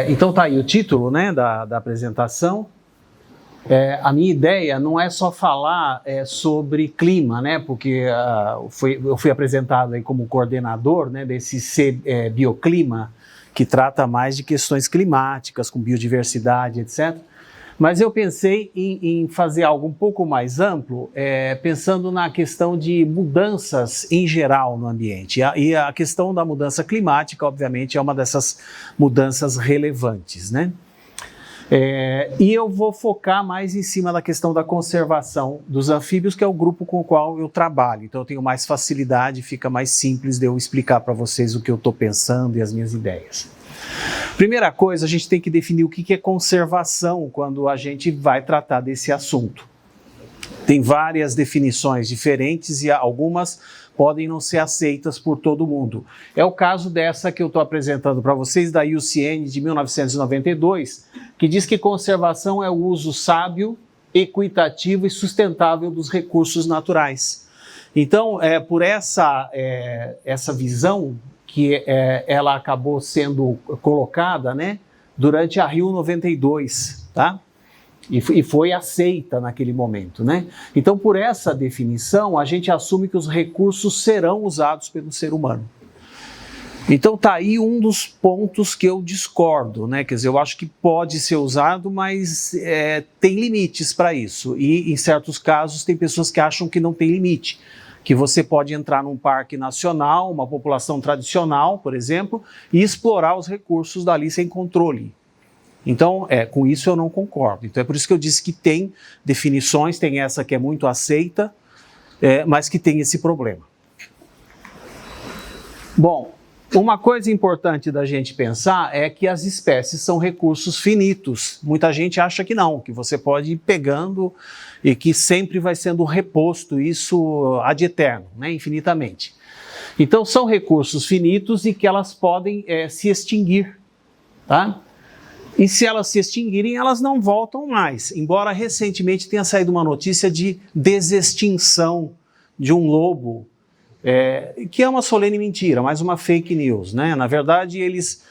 Então tá aí o título, né, da apresentação. A minha ideia não é só falar sobre clima, né, porque eu fui apresentado aí como coordenador, né, desse Bioclima, que trata mais de questões climáticas, com biodiversidade, etc. Mas eu pensei em fazer algo um pouco mais amplo, pensando na questão de mudanças em geral no ambiente. E a questão da mudança climática, obviamente, é uma dessas mudanças relevantes, né? E eu vou focar mais em cima da questão da conservação dos anfíbios, que é o grupo com o qual eu trabalho. Então eu tenho mais facilidade, fica mais simples de eu explicar para vocês o que eu estou pensando e as minhas ideias. Primeira coisa, a gente tem que definir o que é conservação quando a gente vai tratar desse assunto. Tem várias definições diferentes e algumas podem não ser aceitas por todo mundo. É o caso dessa que eu estou apresentando para vocês, da IUCN de 1992, que diz que conservação é o uso sábio, equitativo e sustentável dos recursos naturais. Então, por essa visão que ela acabou sendo colocada, né, durante a Rio 92, tá? E foi aceita naquele momento, né? Então, por essa definição, a gente assume que os recursos serão usados pelo ser humano. Então, tá aí um dos pontos que eu discordo, né? Quer dizer, eu acho que pode ser usado, mas tem limites para isso. E, em certos casos, tem pessoas que acham que não tem limite. Que você pode entrar num parque nacional, uma população tradicional, por exemplo, e explorar os recursos dali sem controle. Então, com isso eu não concordo. Então é por isso que eu disse que tem definições, tem essa que é muito aceita, mas que tem esse problema. Bom, uma coisa importante da gente pensar é que as espécies são recursos finitos. Muita gente acha que não, que você pode ir pegando e que sempre vai sendo reposto isso ad eterno, né, infinitamente. Então são recursos finitos e que elas podem se extinguir, tá? E se elas se extinguirem, elas não voltam mais. Embora recentemente tenha saído uma notícia de desextinção de um lobo, que é uma solene mentira, mas uma fake news, né? Na verdade, eles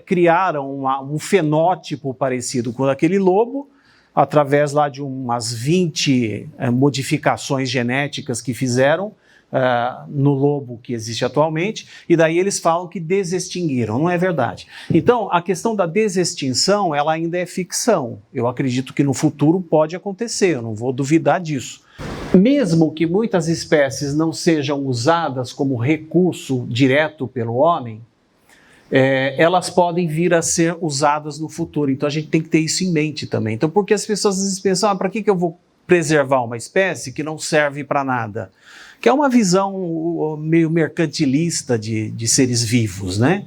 criaram um fenótipo parecido com aquele lobo, através lá de umas 20 modificações genéticas que fizeram no lobo que existe atualmente, e daí eles falam que desextinguiram, não é verdade. Então, a questão da desextinção, ela ainda é ficção. Eu acredito que no futuro pode acontecer, eu não vou duvidar disso. Mesmo que muitas espécies não sejam usadas como recurso direto pelo homem, elas podem vir a ser usadas no futuro. Então a gente tem que ter isso em mente também. Então, porque as pessoas às vezes pensam, para que eu vou preservar uma espécie que não serve para nada? Que é uma visão meio mercantilista de seres vivos, né?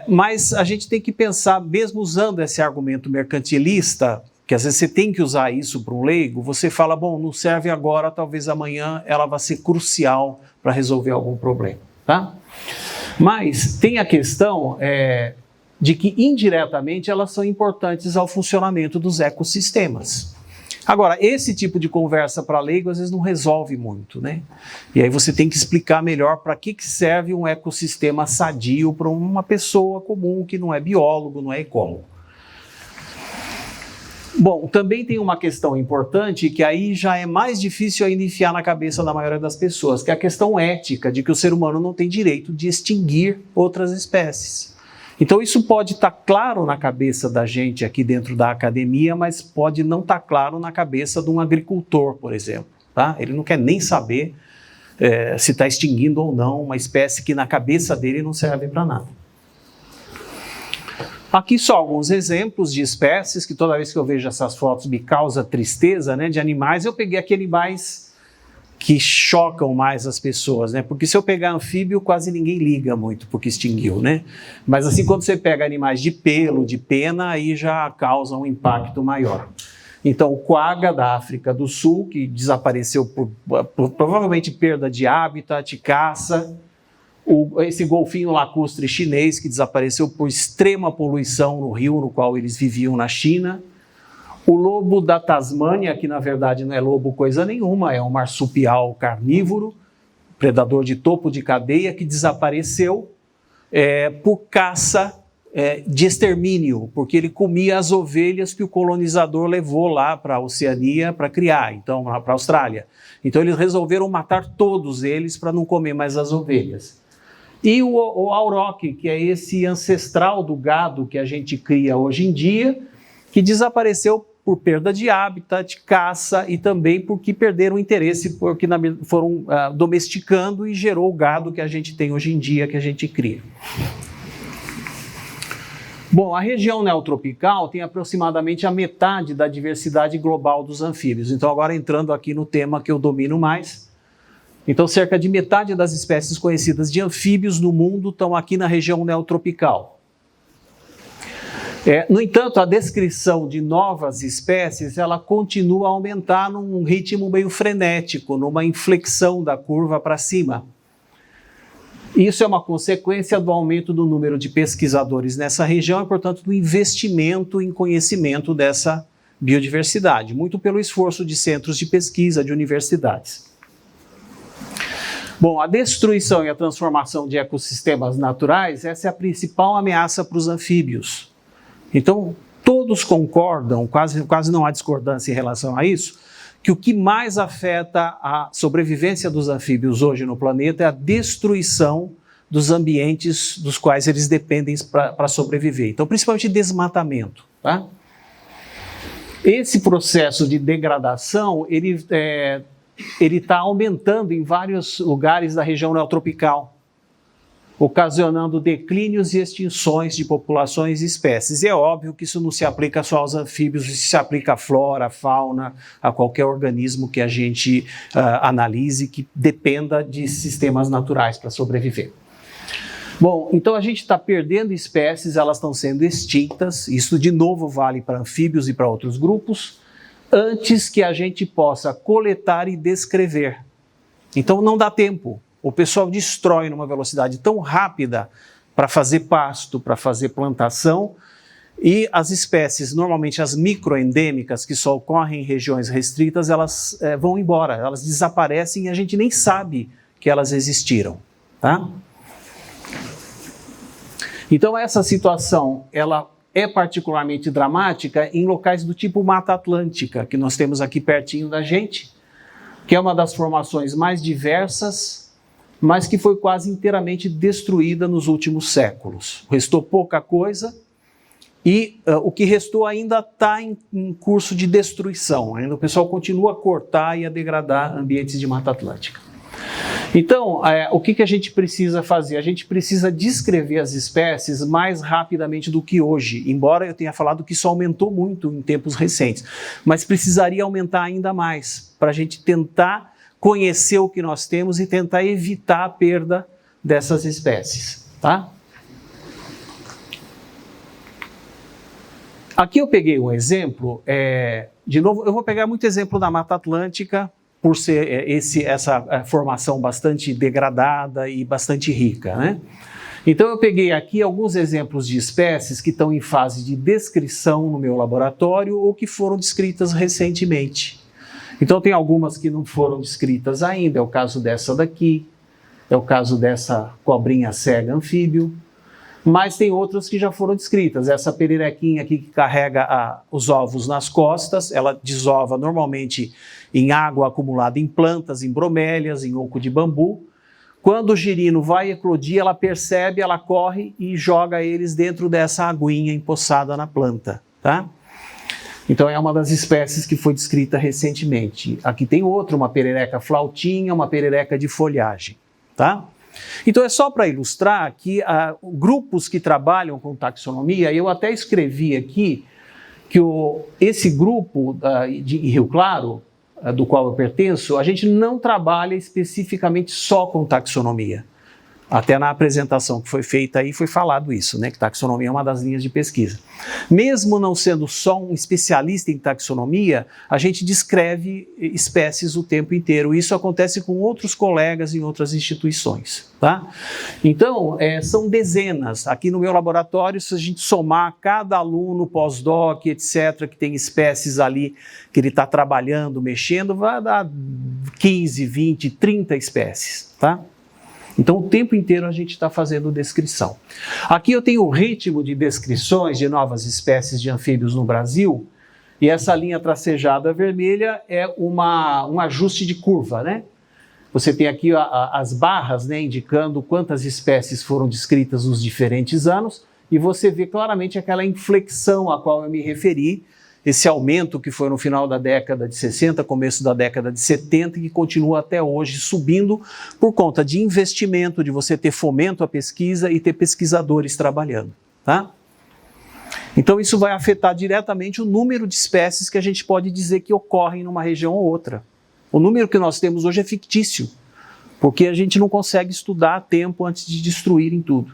Mas a gente tem que pensar, mesmo usando esse argumento mercantilista, que às vezes você tem que usar isso para um leigo, você fala, bom, não serve agora, talvez amanhã ela vá ser crucial para resolver algum problema, tá? Mas tem a questão de que indiretamente elas são importantes ao funcionamento dos ecossistemas. Agora, esse tipo de conversa para leigo às vezes não resolve muito, né? E aí você tem que explicar melhor para que serve um ecossistema sadio para uma pessoa comum que não é biólogo, não é ecólogo. Bom, também tem uma questão importante que aí já é mais difícil ainda enfiar na cabeça da maioria das pessoas, que é a questão ética de que o ser humano não tem direito de extinguir outras espécies. Então isso pode estar claro na cabeça da gente aqui dentro da academia, mas pode não estar claro na cabeça de um agricultor, por exemplo, tá? Ele não quer nem saber se está extinguindo ou não uma espécie que na cabeça dele não serve para nada. Aqui só alguns exemplos de espécies que toda vez que eu vejo essas fotos me causa tristeza, né, de animais. Eu peguei aqui animais que chocam mais as pessoas, né? Porque se eu pegar anfíbio, quase ninguém liga muito porque extinguiu, né? Mas assim, quando você pega animais de pelo, de pena, aí já causa um impacto maior. Então, o quagga da África do Sul, que desapareceu por provavelmente perda de habitat, caça. Esse golfinho lacustre chinês, que desapareceu por extrema poluição no rio no qual eles viviam na China. O lobo da Tasmânia, que na verdade não é lobo coisa nenhuma, é um marsupial carnívoro, predador de topo de cadeia, que desapareceu por caça de extermínio, porque ele comia as ovelhas que o colonizador levou lá para a Oceania para criar, então para a Austrália. Então eles resolveram matar todos eles para não comer mais as ovelhas. E o auroch, que é esse ancestral do gado que a gente cria hoje em dia, que desapareceu por perda de habitat, caça e também porque perderam o interesse, porque foram domesticando e gerou o gado que a gente tem hoje em dia, que a gente cria. Bom, a região neotropical tem aproximadamente a metade da diversidade global dos anfíbios. Então, agora entrando aqui no tema que eu domino mais. Então, cerca de metade das espécies conhecidas de anfíbios no mundo estão aqui na região neotropical. No entanto, a descrição de novas espécies, ela continua a aumentar num ritmo meio frenético, numa inflexão da curva para cima. Isso é uma consequência do aumento do número de pesquisadores nessa região e, portanto, do investimento em conhecimento dessa biodiversidade, muito pelo esforço de centros de pesquisa, de universidades. Bom, a destruição e a transformação de ecossistemas naturais, essa é a principal ameaça para os anfíbios. Então, todos concordam, quase não há discordância em relação a isso, que o que mais afeta a sobrevivência dos anfíbios hoje no planeta é a destruição dos ambientes dos quais eles dependem para sobreviver. Então, principalmente desmatamento. Tá? Esse processo de degradação, ele está aumentando em vários lugares da região neotropical, ocasionando declínios e extinções de populações e espécies. E é óbvio que isso não se aplica só aos anfíbios, isso se aplica à flora, à fauna, a qualquer organismo que a gente analise que dependa de sistemas naturais para sobreviver. Bom, então a gente está perdendo espécies, elas estão sendo extintas, isso de novo vale para anfíbios e para outros grupos, antes que a gente possa coletar e descrever. Então não dá tempo. O pessoal destrói numa velocidade tão rápida para fazer pasto, para fazer plantação, e as espécies, normalmente as microendêmicas, que só ocorrem em regiões restritas, elas vão embora, elas desaparecem e a gente nem sabe que elas existiram. Tá? Então essa situação, ela é particularmente dramática em locais do tipo Mata Atlântica, que nós temos aqui pertinho da gente, que é uma das formações mais diversas, mas que foi quase inteiramente destruída nos últimos séculos. Restou pouca coisa e o que restou ainda está em curso de destruição. Ainda o pessoal continua a cortar e a degradar ambientes de Mata Atlântica. Então, o que a gente precisa fazer? A gente precisa descrever as espécies mais rapidamente do que hoje, embora eu tenha falado que isso aumentou muito em tempos recentes, mas precisaria aumentar ainda mais para a gente tentar conhecer o que nós temos e tentar evitar a perda dessas espécies, tá? Aqui eu peguei um exemplo, de novo, eu vou pegar muito exemplo da Mata Atlântica, por ser essa formação bastante degradada e bastante rica, né? Então eu peguei aqui alguns exemplos de espécies que estão em fase de descrição no meu laboratório ou que foram descritas recentemente. Então tem algumas que não foram descritas ainda, é o caso dessa daqui, é o caso dessa cobrinha cega anfíbio, mas tem outras que já foram descritas. Essa pererequinha aqui que carrega os ovos nas costas, ela desova normalmente em água acumulada em plantas, em bromélias, em oco de bambu. Quando o girino vai eclodir, ela percebe, ela corre e joga eles dentro dessa aguinha empoçada na planta, tá? Então é uma das espécies que foi descrita recentemente. Aqui tem outra, uma perereca flautinha, uma perereca de folhagem, tá? Então é só para ilustrar que grupos que trabalham com taxonomia, eu até escrevi aqui que esse grupo de Rio Claro, do qual eu pertenço, a gente não trabalha especificamente só com taxonomia. Até na apresentação que foi feita aí foi falado isso, né, que taxonomia é uma das linhas de pesquisa. Mesmo não sendo só um especialista em taxonomia, a gente descreve espécies o tempo inteiro. Isso acontece com outros colegas em outras instituições, tá? Então, são dezenas. Aqui no meu laboratório, se a gente somar cada aluno, pós-doc, etc., que tem espécies ali que ele está trabalhando, mexendo, vai dar 15, 20, 30 espécies, tá? Então, o tempo inteiro a gente está fazendo descrição. Aqui eu tenho o ritmo de descrições de novas espécies de anfíbios no Brasil, e essa linha tracejada vermelha é um ajuste de curva, né? Você tem aqui as barras, né, indicando quantas espécies foram descritas nos diferentes anos, e você vê claramente aquela inflexão a qual eu me referi, esse aumento que foi no final da década de 60, começo da década de 70, e que continua até hoje subindo por conta de investimento, de você ter fomento à pesquisa e ter pesquisadores trabalhando, tá? Então isso vai afetar diretamente o número de espécies que a gente pode dizer que ocorrem numa região ou outra. O número que nós temos hoje é fictício, porque a gente não consegue estudar a tempo antes de destruírem tudo.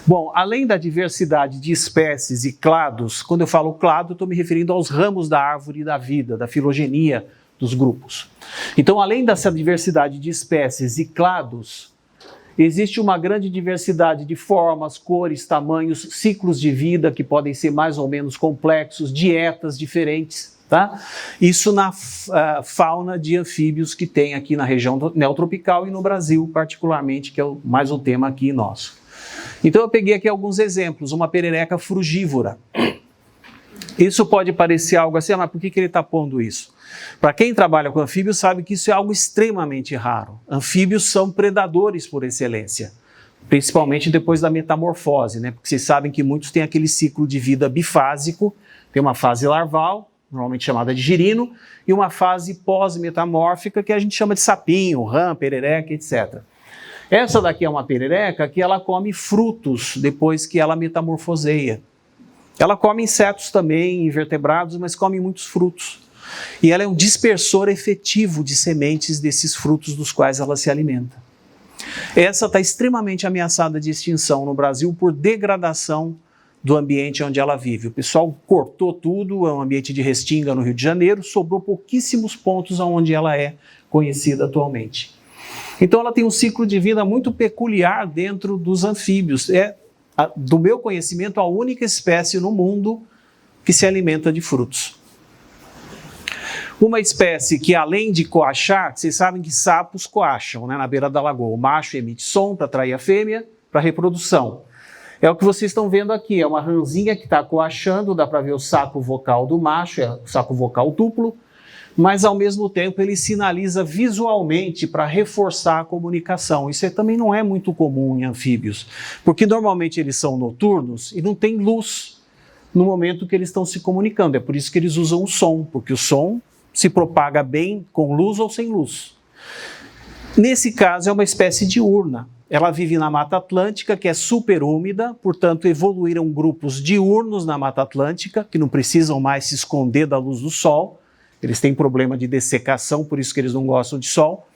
Bom, além da diversidade de espécies e clados, quando eu falo clado, estou me referindo aos ramos da árvore da vida, da filogenia dos grupos. Então, além dessa diversidade de espécies e clados, existe uma grande diversidade de formas, cores, tamanhos, ciclos de vida que podem ser mais ou menos complexos, dietas diferentes, tá? Isso na fauna de anfíbios que tem aqui na região neotropical e no Brasil, particularmente, que é mais um tema aqui nosso. Então eu peguei aqui alguns exemplos, uma perereca frugívora. Isso pode parecer algo assim, mas por que ele está pondo isso? Para quem trabalha com anfíbios sabe que isso é algo extremamente raro. Anfíbios são predadores por excelência, principalmente depois da metamorfose, né? Porque vocês sabem que muitos têm aquele ciclo de vida bifásico, tem uma fase larval, normalmente chamada de girino, e uma fase pós-metamórfica que a gente chama de sapinho, rã, perereca, etc. Essa daqui é uma perereca que ela come frutos depois que ela metamorfoseia. Ela come insetos também, invertebrados, mas come muitos frutos. E ela é um dispersor efetivo de sementes desses frutos dos quais ela se alimenta. Essa está extremamente ameaçada de extinção no Brasil por degradação do ambiente onde ela vive. O pessoal cortou tudo, é um ambiente de restinga no Rio de Janeiro, sobrou pouquíssimos pontos onde ela é conhecida atualmente. Então ela tem um ciclo de vida muito peculiar dentro dos anfíbios. É, do meu conhecimento, a única espécie no mundo que se alimenta de frutos. Uma espécie que, além de coachar, vocês sabem que sapos coacham, né, na beira da lagoa. O macho emite som para atrair a fêmea para reprodução. É o que vocês estão vendo aqui, é uma rãzinha que está coachando, dá para ver o saco vocal do macho, é o saco vocal duplo, mas ao mesmo tempo ele sinaliza visualmente para reforçar a comunicação. Isso também não é muito comum em anfíbios, porque normalmente eles são noturnos e não tem luz no momento que eles estão se comunicando. É por isso que eles usam o som, porque o som se propaga bem com luz ou sem luz. Nesse caso é uma espécie diurna. Ela vive na Mata Atlântica, que é super úmida, portanto evoluíram grupos diurnos na Mata Atlântica, que não precisam mais se esconder da luz do sol. Eles têm problema de dessecação, por isso que eles não gostam de sol.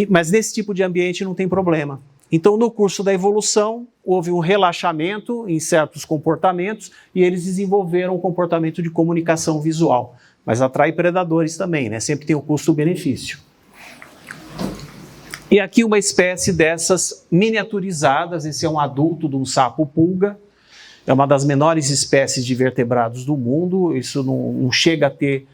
Mas nesse tipo de ambiente não tem problema. Então, no curso da evolução, houve um relaxamento em certos comportamentos e eles desenvolveram um comportamento de comunicação visual. Mas atrai predadores também, né? Sempre tem o custo-benefício. E aqui uma espécie dessas miniaturizadas, esse é um adulto de um sapo-pulga, é uma das menores espécies de vertebrados do mundo, isso não chega a ter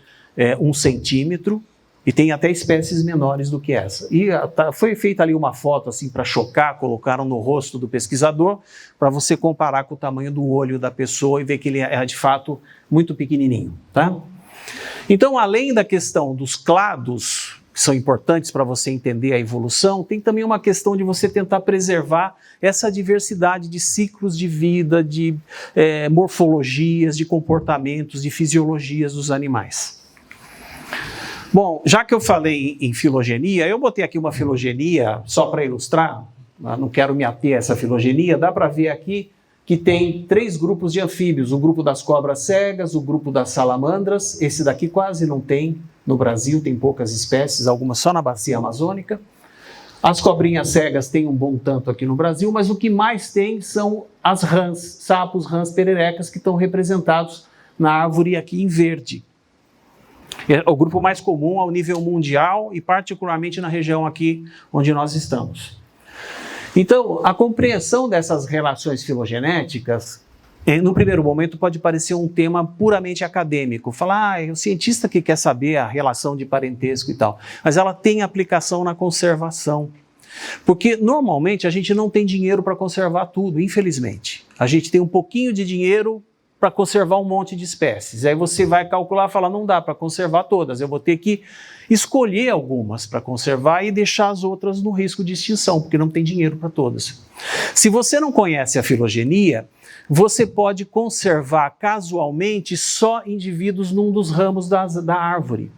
1 centímetro, e tem até espécies menores do que essa. E foi feita ali uma foto assim para chocar, colocaram no rosto do pesquisador, para você comparar com o tamanho do olho da pessoa e ver que ele é de fato muito pequenininho, tá? Então, além da questão dos clados, que são importantes para você entender a evolução, tem também uma questão de você tentar preservar essa diversidade de ciclos de vida, de morfologias, de comportamentos, de fisiologias dos animais. Bom, já que eu falei em filogenia, eu botei aqui uma filogenia só para ilustrar, não quero me ater a essa filogenia, dá para ver aqui que tem 3 grupos de anfíbios, o grupo das cobras cegas, o grupo das salamandras, esse daqui quase não tem no Brasil, tem poucas espécies, algumas só na bacia amazônica. As cobrinhas cegas tem um bom tanto aqui no Brasil, mas o que mais tem são as rãs, sapos, rãs, pererecas, que estão representados na árvore aqui em verde. É o grupo mais comum ao nível mundial e particularmente na região aqui onde nós estamos. Então, a compreensão dessas relações filogenéticas no primeiro momento pode parecer um tema puramente acadêmico, falar, é o cientista que quer saber a relação de parentesco e tal, mas ela tem aplicação na conservação. Porque normalmente a gente não tem dinheiro para conservar tudo, infelizmente. A gente tem um pouquinho de dinheiro para conservar um monte de espécies. Aí você vai calcular e falar, não dá para conservar todas, eu vou ter que escolher algumas para conservar e deixar as outras no risco de extinção, porque não tem dinheiro para todas. Se você não conhece a filogenia, você pode conservar casualmente só indivíduos num dos ramos da árvore.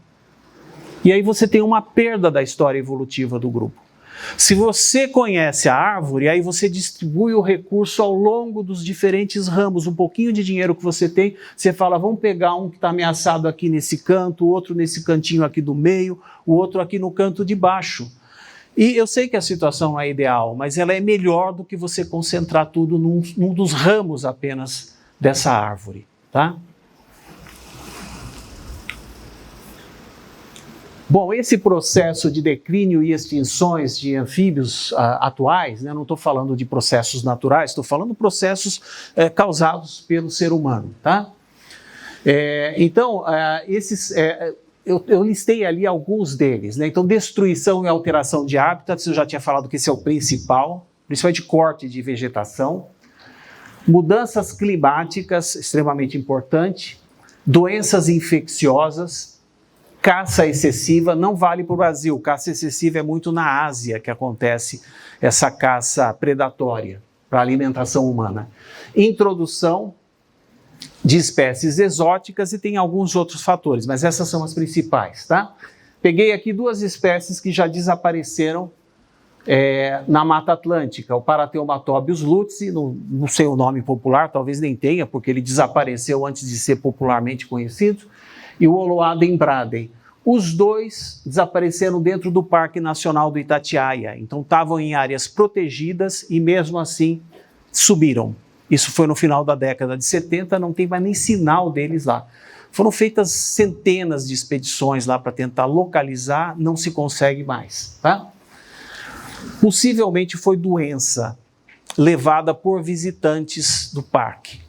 E aí você tem uma perda da história evolutiva do grupo. Se você conhece a árvore, aí você distribui o recurso ao longo dos diferentes ramos, um pouquinho de dinheiro que você tem, você fala, vamos pegar um que está ameaçado aqui nesse canto, o outro nesse cantinho aqui do meio, o outro aqui no canto de baixo. E eu sei que a situação não é ideal, mas ela é melhor do que você concentrar tudo num dos ramos apenas dessa árvore, tá? Bom, esse processo de declínio e extinções de anfíbios atuais, né, não estou falando de processos naturais, estou falando de processos causados pelo ser humano, tá? Eu listei ali alguns deles, né? Então, destruição e alteração de hábitats, eu já tinha falado que esse é o principal, principalmente corte de vegetação, mudanças climáticas, extremamente importante, doenças infecciosas, caça excessiva, não vale para o Brasil, caça excessiva é muito na Ásia que acontece essa caça predatória para alimentação humana. Introdução de espécies exóticas e tem alguns outros fatores, mas essas são as principais, tá? Peguei aqui duas espécies que já desapareceram na Mata Atlântica, o Paratheomatóbius lutzi, não sei o nome popular, talvez nem tenha, porque ele desapareceu antes de ser popularmente conhecido, e o Oloaden bradei. Os dois desapareceram dentro do Parque Nacional do Itatiaia, então estavam em áreas protegidas e mesmo assim subiram. Isso foi no final da década de 70, não tem mais nem sinal deles lá. Foram feitas centenas de expedições lá para tentar localizar, não se consegue mais, tá? Possivelmente foi doença levada por visitantes do parque.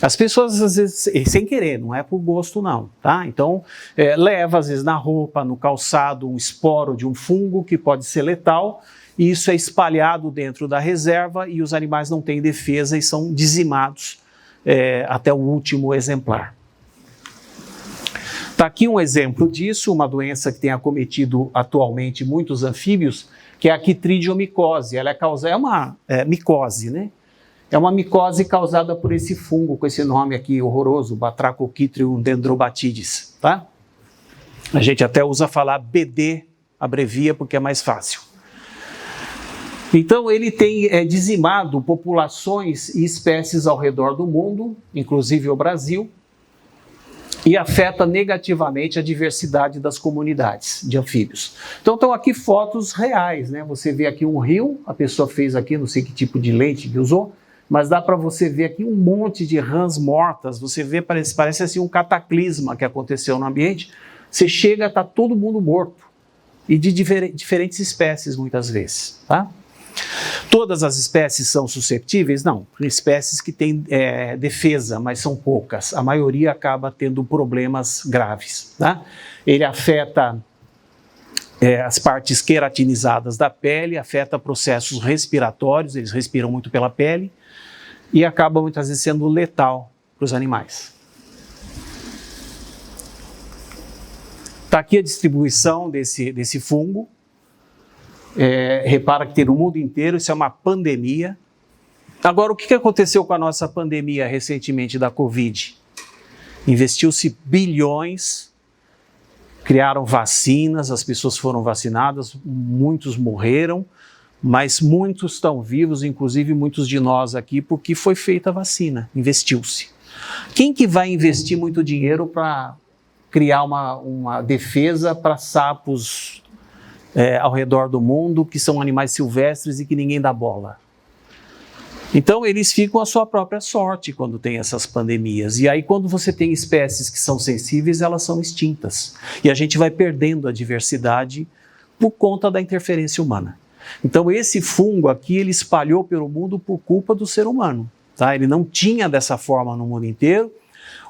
As pessoas, às vezes, sem querer, não é por gosto não, tá? Então, leva, às vezes, na roupa, no calçado, um esporo de um fungo que pode ser letal, e isso é espalhado dentro da reserva e os animais não têm defesa e são dizimados até o último exemplar. Está aqui um exemplo disso, uma doença que tem acometido atualmente muitos anfíbios, que é a quitridiomicosis. Ela é uma micose, né? É uma micose causada por esse fungo, com esse nome aqui horroroso, Batrachochitrium dendrobatidis, tá? A gente até usa falar BD, abrevia, porque é mais fácil. Então, ele tem dizimado populações e espécies ao redor do mundo, inclusive o Brasil, e afeta negativamente a diversidade das comunidades de anfíbios. Então, estão aqui fotos reais, né? Você vê aqui um rio, a pessoa fez aqui, não sei que tipo de lente que usou, mas dá para você ver aqui um monte de rãs mortas, você vê, parece assim um cataclisma que aconteceu no ambiente, você chega, está todo mundo morto, e de diferentes espécies muitas vezes, tá? Todas as espécies são susceptíveis? Não, espécies que têm defesa, mas são poucas, a maioria acaba tendo problemas graves, tá? Ele afeta as partes queratinizadas da pele, afeta processos respiratórios, eles respiram muito pela pele, e acaba muitas vezes sendo letal para os animais. Está aqui a distribuição desse fungo. Repara que tem no mundo inteiro, isso é uma pandemia. Agora, o que aconteceu com a nossa pandemia recentemente da Covid? Investiu-se bilhões, criaram vacinas, as pessoas foram vacinadas, muitos morreram, mas muitos estão vivos, inclusive muitos de nós aqui, porque foi feita a vacina, investiu-se. Quem que vai investir muito dinheiro para criar uma defesa para sapos ao redor do mundo, que são animais silvestres e que ninguém dá bola? Então, eles ficam à sua própria sorte quando tem essas pandemias. E aí, quando você tem espécies que são sensíveis, elas são extintas. E a gente vai perdendo a diversidade por conta da interferência humana. Então, esse fungo aqui, ele espalhou pelo mundo por culpa do ser humano. tá? Ele não tinha dessa forma no mundo inteiro.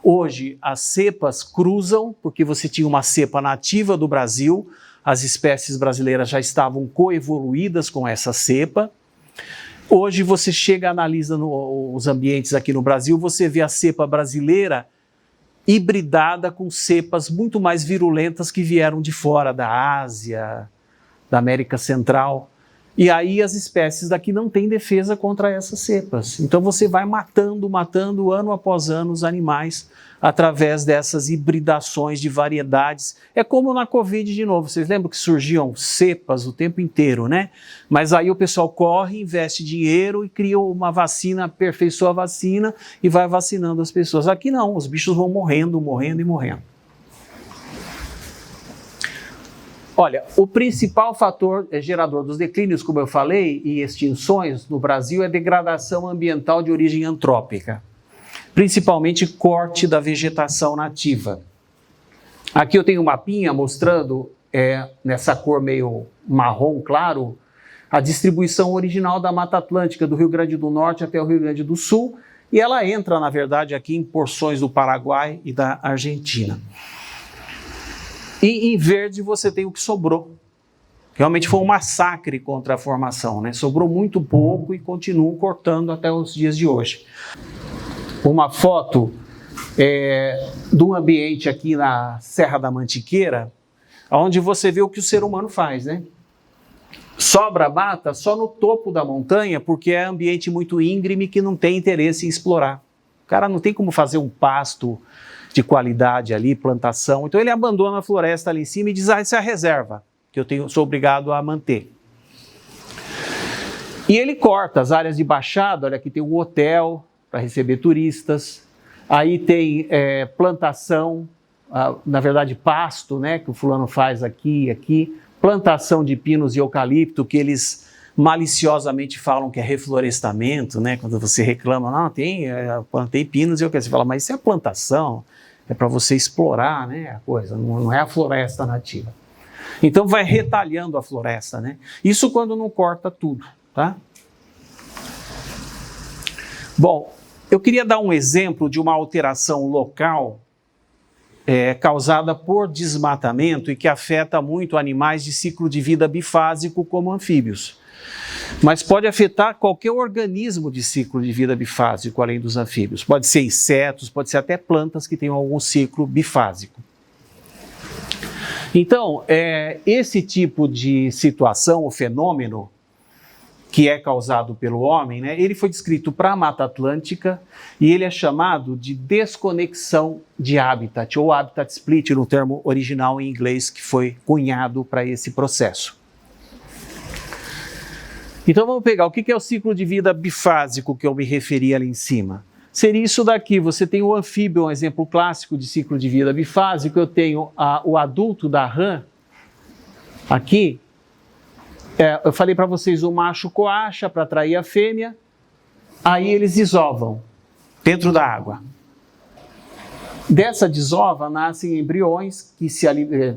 Hoje as cepas cruzam, porque você tinha uma cepa nativa do Brasil, as espécies brasileiras já estavam coevoluídas com essa cepa. Hoje você chega, analisa os ambientes aqui no Brasil, você vê a cepa brasileira hibridada com cepas muito mais virulentas que vieram de fora, da Ásia, da América Central. E aí as espécies daqui não têm defesa contra essas cepas. Então você vai matando ano após ano os animais através dessas hibridações de variedades. É como na Covid de novo, vocês lembram que surgiam cepas o tempo inteiro, né? Mas aí o pessoal corre, investe dinheiro e cria uma vacina, aperfeiçoa a vacina e vai vacinando as pessoas. Aqui não, os bichos vão morrendo. Olha, o principal fator gerador dos declínios, como eu falei, e extinções no Brasil é degradação ambiental de origem antrópica, principalmente corte da vegetação nativa. Aqui eu tenho um mapinha mostrando, nessa cor meio marrom claro, a distribuição original da Mata Atlântica, do Rio Grande do Norte até o Rio Grande do Sul, e ela entra, na verdade, aqui em porções do Paraguai e da Argentina. E em verde você tem o que sobrou. Realmente foi um massacre contra a formação, né? Sobrou muito pouco e continuam cortando até os dias de hoje. Uma foto de um ambiente aqui na Serra da Mantiqueira, onde você vê o que o ser humano faz, né? Sobra mata só no topo da montanha, porque é ambiente muito íngreme que não tem interesse em explorar. O cara não tem como fazer um pasto de qualidade ali, plantação. Então ele abandona a floresta ali em cima e diz, isso é a reserva, que eu sou obrigado a manter. E ele corta as áreas de baixada, olha aqui tem um hotel para receber turistas, aí tem plantação, na verdade pasto, né, que o fulano faz aqui e aqui, plantação de pinos e eucalipto, que eles maliciosamente falam que é reflorestamento, né, quando você reclama, não, plantei pinos e eucalipto, você fala, mas isso é plantação, é para você explorar, né, a coisa, não é a floresta nativa. Então vai retalhando a floresta, né? Isso quando não corta tudo, tá? Bom, eu queria dar um exemplo de uma alteração local causada por desmatamento e que afeta muito animais de ciclo de vida bifásico como anfíbios. Mas pode afetar qualquer organismo de ciclo de vida bifásico, além dos anfíbios. Pode ser insetos, pode ser até plantas que tenham algum ciclo bifásico. Então, esse tipo de situação, ou fenômeno, que é causado pelo homem, né, ele foi descrito para a Mata Atlântica e ele é chamado de desconexão de habitat, ou habitat split, no termo original em inglês que foi cunhado para esse processo. Então vamos pegar o que é o ciclo de vida bifásico que eu me referi ali em cima. Seria isso daqui, você tem o anfíbio, um exemplo clássico de ciclo de vida bifásico, eu tenho o adulto da rã, aqui, eu falei para vocês, o macho coacha para atrair a fêmea, aí eles desovam dentro da água. Dessa desova nascem embriões que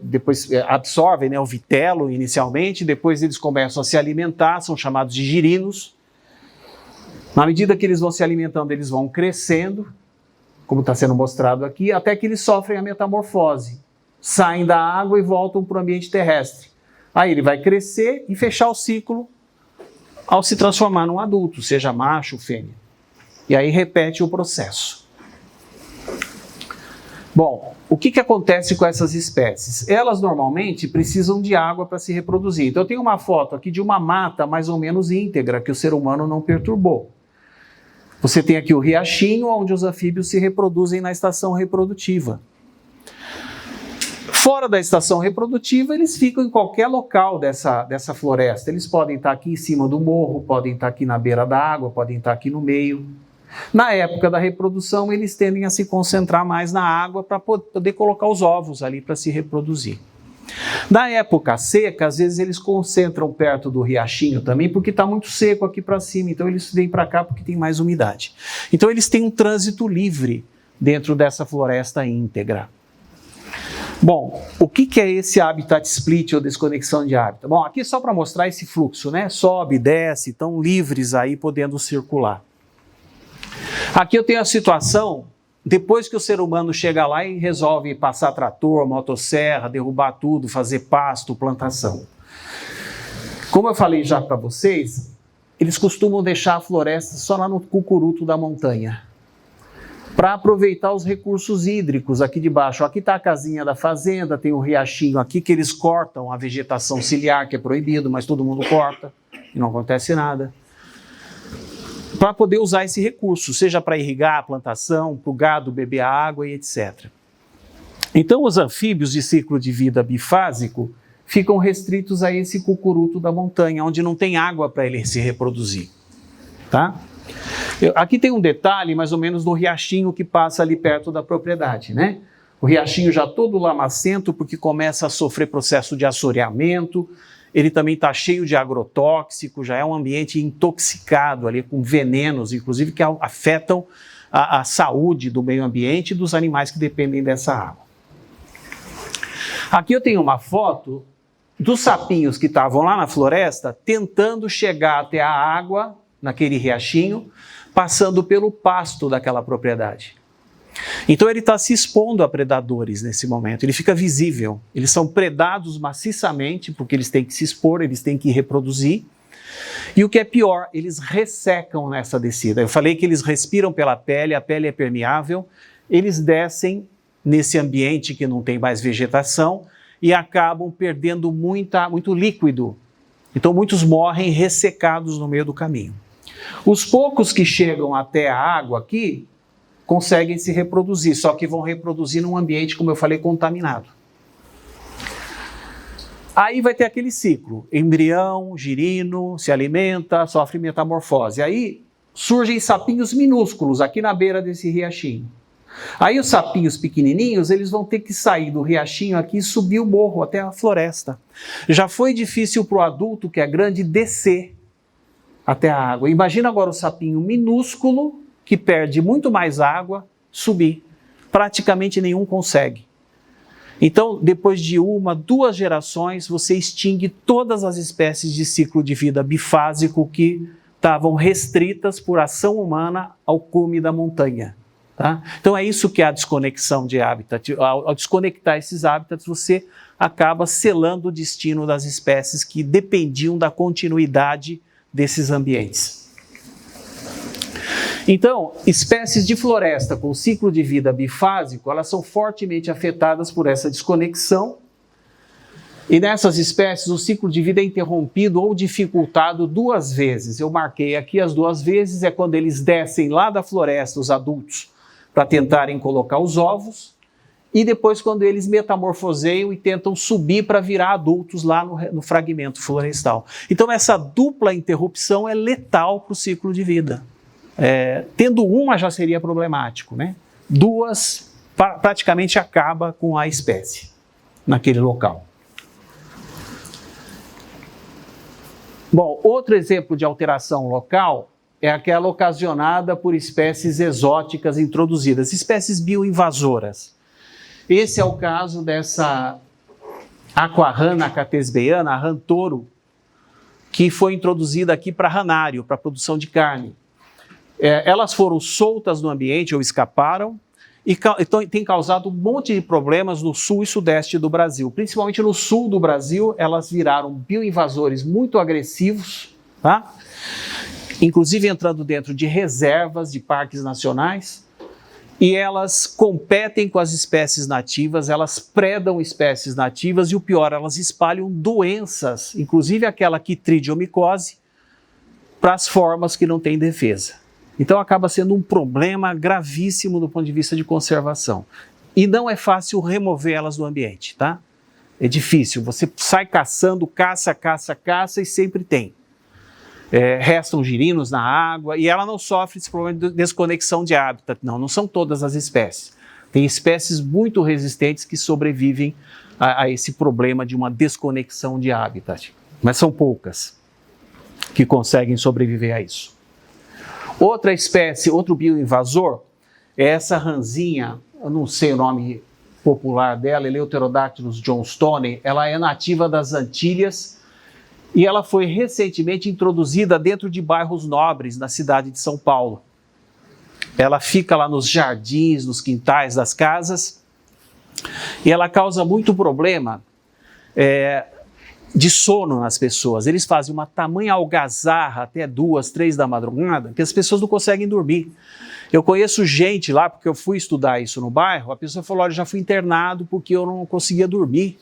depois absorvem, né, o vitelo inicialmente, depois eles começam a se alimentar, são chamados de girinos. Na medida que eles vão se alimentando, eles vão crescendo, como está sendo mostrado aqui, até que eles sofrem a metamorfose, saem da água e voltam para o ambiente terrestre. Aí ele vai crescer e fechar o ciclo ao se transformar num adulto, seja macho ou fêmea. E aí repete o processo. Bom, o que acontece com essas espécies? Elas normalmente precisam de água para se reproduzir. Então eu tenho uma foto aqui de uma mata mais ou menos íntegra, que o ser humano não perturbou. Você tem aqui o riachinho, onde os anfíbios se reproduzem na estação reprodutiva. Fora da estação reprodutiva, eles ficam em qualquer local dessa floresta. Eles podem estar aqui em cima do morro, podem estar aqui na beira da água, podem estar aqui no meio. Na época da reprodução, eles tendem a se concentrar mais na água para poder colocar os ovos ali para se reproduzir. Na época seca, às vezes eles concentram perto do riachinho também, porque está muito seco aqui para cima, então eles vêm para cá porque tem mais umidade. Então eles têm um trânsito livre dentro dessa floresta íntegra. Bom, o que é esse habitat split ou desconexão de hábitat? Bom, aqui é só para mostrar esse fluxo, né? Sobe, desce, estão livres aí podendo circular. Aqui eu tenho a situação, depois que o ser humano chega lá e resolve passar trator, motosserra, derrubar tudo, fazer pasto, plantação. Como eu falei já para vocês, eles costumam deixar a floresta só lá no cucuruto da montanha, para aproveitar os recursos hídricos aqui de baixo. Aqui está a casinha da fazenda, tem um riachinho aqui que eles cortam a vegetação ciliar, que é proibido, mas todo mundo corta e não acontece nada. Para poder usar esse recurso, seja para irrigar a plantação, para o gado beber a água e etc. Então os anfíbios de ciclo de vida bifásico ficam restritos a esse cucuruto da montanha, onde não tem água para ele se reproduzir. Tá? Aqui tem um detalhe mais ou menos do riachinho que passa ali perto da propriedade, né? O riachinho já todo lamacento porque começa a sofrer processo de assoreamento, ele também está cheio de agrotóxico, já é um ambiente intoxicado ali com venenos, inclusive que afetam a saúde do meio ambiente e dos animais que dependem dessa água. Aqui eu tenho uma foto dos sapinhos que estavam lá na floresta tentando chegar até a água naquele riachinho, passando pelo pasto daquela propriedade. Então ele está se expondo a predadores nesse momento, ele fica visível. Eles são predados maciçamente, porque eles têm que se expor, eles têm que reproduzir. E o que é pior, eles ressecam nessa descida. Eu falei que eles respiram pela pele, a pele é permeável, eles descem nesse ambiente que não tem mais vegetação e acabam perdendo muito líquido. Então muitos morrem ressecados no meio do caminho. Os poucos que chegam até a água aqui conseguem se reproduzir, só que vão reproduzir num ambiente, como eu falei, contaminado. Aí vai ter aquele ciclo, embrião, girino, se alimenta, sofre metamorfose. Aí surgem sapinhos minúsculos aqui na beira desse riachinho. Aí os sapinhos pequenininhos, eles vão ter que sair do riachinho aqui e subir o morro até a floresta. Já foi difícil para o adulto, que é grande, descer até a água. Imagina agora o sapinho minúsculo, que perde muito mais água, subir. Praticamente nenhum consegue. Então, depois de 1, 2 gerações, você extingue todas as espécies de ciclo de vida bifásico que estavam restritas por ação humana ao cume da montanha. Tá? Então é isso que é a desconexão de hábitat. Ao desconectar esses hábitats, você acaba selando o destino das espécies que dependiam da continuidade desses ambientes. Então, espécies de floresta com ciclo de vida bifásico, elas são fortemente afetadas por essa desconexão. E nessas espécies, o ciclo de vida é interrompido ou dificultado 2 vezes. Eu marquei aqui as 2 vezes, é quando eles descem lá da floresta, os adultos, para tentarem colocar os ovos, e depois quando eles metamorfoseiam e tentam subir para virar adultos lá no fragmento florestal. Então essa dupla interrupção é letal para o ciclo de vida. Tendo uma já seria problemático, né? 2 praticamente acaba com a espécie naquele local. Bom, outro exemplo de alteração local é aquela ocasionada por espécies exóticas introduzidas, espécies bioinvasoras. Esse é o caso dessa aquarrana catesbeiana, a rã touro, que foi introduzida aqui para ranário, para produção de carne. Elas foram soltas no ambiente ou escaparam e tem causado um monte de problemas no sul e sudeste do Brasil. Principalmente no sul do Brasil, elas viraram bioinvasores muito agressivos, tá? Inclusive entrando dentro de reservas de parques nacionais, e elas competem com as espécies nativas, elas predam espécies nativas e o pior, elas espalham doenças, inclusive aquela quitridiomicosi, para as formas que não têm defesa. Então acaba sendo um problema gravíssimo do ponto de vista de conservação. E não é fácil remover elas do ambiente, tá? É difícil, você sai caçando, caça e sempre tem. Restam girinos na água e ela não sofre esse problema de desconexão de hábitat. Não são todas as espécies. Tem espécies muito resistentes que sobrevivem a esse problema de uma desconexão de hábitat. Mas são poucas que conseguem sobreviver a isso. Outra espécie, outro bioinvasor, é essa rãzinha, eu não sei o nome popular dela, Eleutherodactylus johnstonei, ela é nativa das Antilhas e ela foi recentemente introduzida dentro de bairros nobres na cidade de São Paulo. ela fica lá nos jardins, nos quintais das casas, e ela causa muito problema de sono nas pessoas. Eles fazem uma tamanha algazarra até 2, 3 da madrugada, que as pessoas não conseguem dormir. Eu conheço gente lá, porque eu fui estudar isso no bairro, a pessoa falou, olha, já fui internado porque eu não conseguia dormir.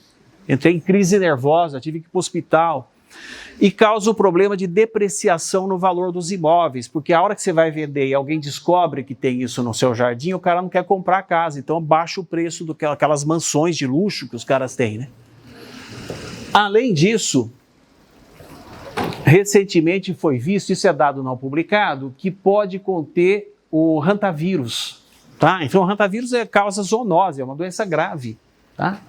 Entrei em crise nervosa, tive que ir para o hospital. E causa o problema de depreciação no valor dos imóveis, porque a hora que você vai vender e alguém descobre que tem isso no seu jardim, o cara não quer comprar a casa, então baixa o preço daquelas mansões de luxo que os caras têm, né? Além disso, recentemente foi visto, isso é dado não publicado, que pode conter o hantavírus, tá? Então o hantavírus causa zoonose, é uma doença grave, tá?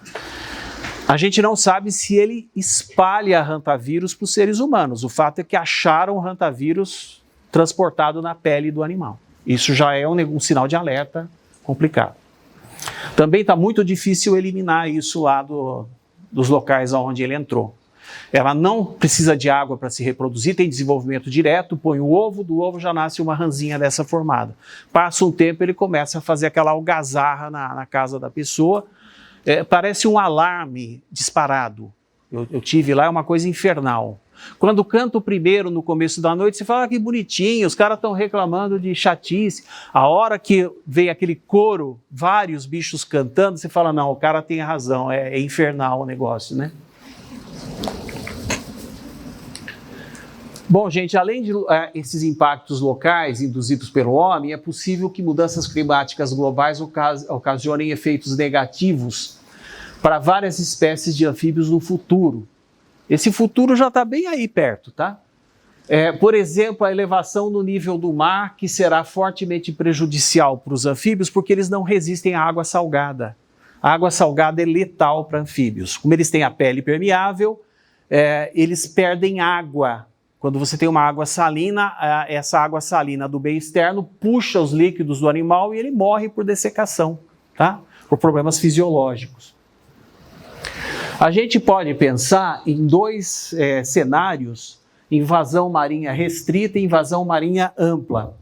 A gente não sabe se ele espalha hantavírus para os seres humanos. O fato é que acharam o hantavírus transportado na pele do animal. Isso já é um sinal de alerta complicado. Também está muito difícil eliminar isso lá dos locais onde ele entrou. Ela não precisa de água para se reproduzir, tem desenvolvimento direto, põe o ovo, do ovo já nasce uma ranzinha dessa formada. Passa um tempo, ele começa a fazer aquela algazarra na casa da pessoa. Parece um alarme disparado. Eu tive lá, é uma coisa infernal. Quando canta o primeiro no começo da noite, você fala que bonitinho, os caras estão reclamando de chatice. A hora que vem aquele coro, vários bichos cantando, você fala, não, o cara tem razão, é infernal o negócio, né? Bom, gente, além de esses impactos locais induzidos pelo homem, é possível que mudanças climáticas globais ocasionem efeitos negativos para várias espécies de anfíbios no futuro. Esse futuro já está bem aí perto, tá? Por exemplo, a elevação no nível do mar, que será fortemente prejudicial para os anfíbios, porque eles não resistem à água salgada. A água salgada é letal para anfíbios. Como eles têm a pele permeável, eles perdem água. Quando você tem uma água salina, essa água salina do meio externo puxa os líquidos do animal e ele morre por dessecação, tá? Por problemas fisiológicos. A gente pode pensar em dois cenários, invasão marinha restrita e invasão marinha ampla.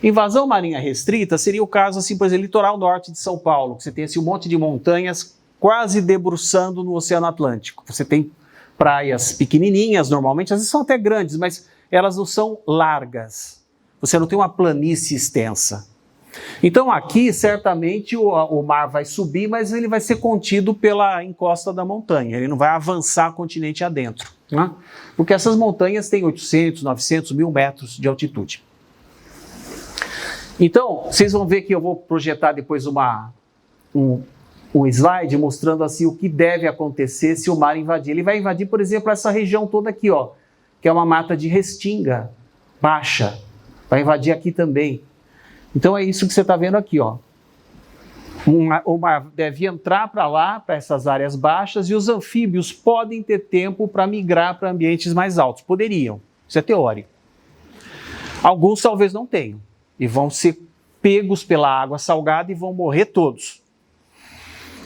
Invasão marinha restrita seria o caso, assim, por exemplo, litoral norte de São Paulo, que você tem assim, um monte de montanhas quase debruçando no Oceano Atlântico. Você tem praias pequenininhas, normalmente, às vezes são até grandes, mas elas não são largas. Você não tem uma planície extensa. Então aqui, certamente, o mar vai subir, mas ele vai ser contido pela encosta da montanha. Ele não vai avançar continente adentro, né? Porque essas montanhas têm 800, 900, 1.000 metros de altitude. Então, vocês vão ver que eu vou projetar depois um slide mostrando assim o que deve acontecer se o mar invadir. Ele vai invadir, por exemplo, essa região toda aqui, ó, que é uma mata de restinga baixa. Vai invadir aqui também. Então é isso que você está vendo aqui, ó. O mar deve entrar para lá, para essas áreas baixas, e os anfíbios podem ter tempo para migrar para ambientes mais altos. Poderiam. Isso é teórico. Alguns talvez não tenham. E vão ser pegos pela água salgada e vão morrer todos.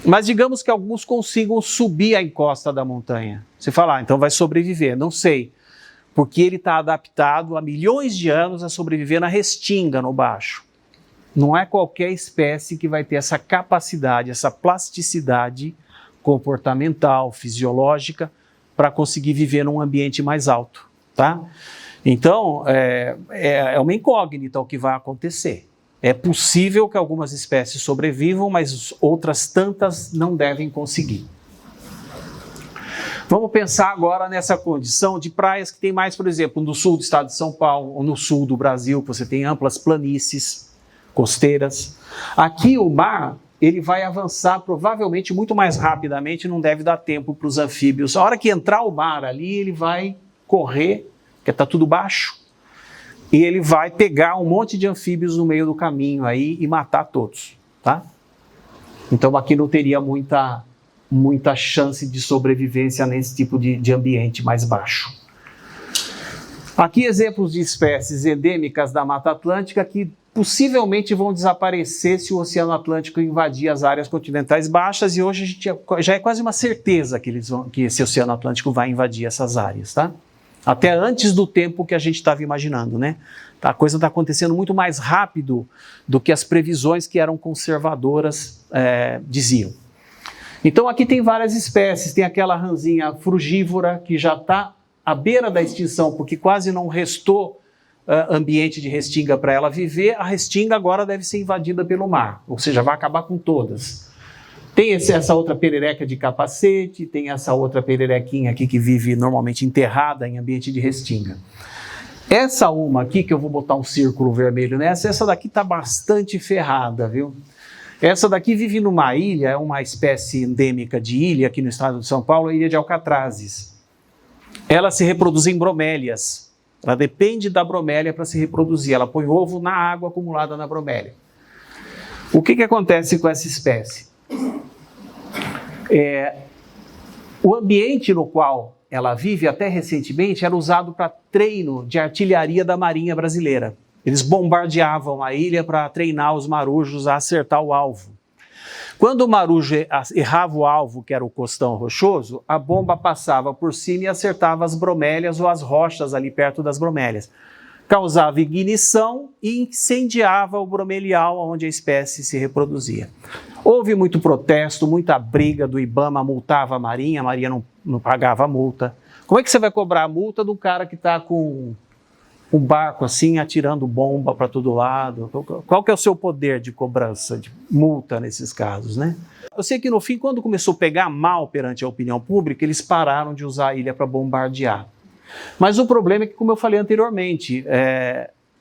Mas digamos que alguns consigam subir a encosta da montanha. Você fala, então vai sobreviver. Não sei, porque ele está adaptado há milhões de anos a sobreviver na restinga, no baixo. Não é qualquer espécie que vai ter essa capacidade, essa plasticidade comportamental, fisiológica, para conseguir viver num ambiente mais alto, tá? Então, é uma incógnita o que vai acontecer. É possível que algumas espécies sobrevivam, mas outras tantas não devem conseguir. Vamos pensar agora nessa condição de praias que tem mais, por exemplo, no sul do estado de São Paulo, ou no sul do Brasil, que você tem amplas planícies costeiras. Aqui o mar, ele vai avançar provavelmente muito mais rapidamente, não deve dar tempo para os anfíbios. A hora que entrar o mar ali, ele vai correr, porque está tudo baixo, e ele vai pegar um monte de anfíbios no meio do caminho aí e matar todos, tá? Então aqui não teria muita chance de sobrevivência nesse tipo de ambiente mais baixo. Aqui exemplos de espécies endêmicas da Mata Atlântica que possivelmente vão desaparecer se o Oceano Atlântico invadir as áreas continentais baixas, e hoje a gente já é quase uma certeza que esse Oceano Atlântico vai invadir essas áreas, tá? até antes do tempo que a gente estava imaginando, né? A coisa está acontecendo muito mais rápido do que as previsões que eram conservadoras diziam. Então aqui tem várias espécies, tem aquela ranzinha frugívora que já está à beira da extinção, porque quase não restou ambiente de restinga para ela viver. A restinga agora deve ser invadida pelo mar, ou seja, vai acabar com todas. Tem essa outra perereca de capacete, tem essa outra pererequinha aqui que vive normalmente enterrada em ambiente de restinga. Essa uma aqui, que eu vou botar um círculo vermelho nessa, essa daqui está bastante ferrada, viu? Essa daqui vive numa ilha, é uma espécie endêmica de ilha aqui no estado de São Paulo, a ilha de Alcatrazes. Ela se reproduz em bromélias. Ela depende da bromélia para se reproduzir. Ela põe ovo na água acumulada na bromélia. O que acontece com essa espécie? O ambiente no qual ela vive até recentemente era usado para treino de artilharia da Marinha Brasileira. Eles bombardeavam a ilha para treinar os marujos a acertar o alvo. Quando o marujo errava o alvo, que era o costão rochoso, a bomba passava por cima e acertava as bromélias ou as rochas ali perto das bromélias. Causava ignição e incendiava o bromelial onde a espécie se reproduzia. Houve muito protesto, muita briga do IBAMA, multava a Marinha não pagava a multa. Como é que você vai cobrar a multa do cara que está com um barco assim, atirando bomba para todo lado? Qual que é o seu poder de cobrança, de multa nesses casos, né? Eu sei que no fim, quando começou a pegar mal perante a opinião pública, eles pararam de usar a ilha para bombardear. Mas o problema é que, como eu falei anteriormente,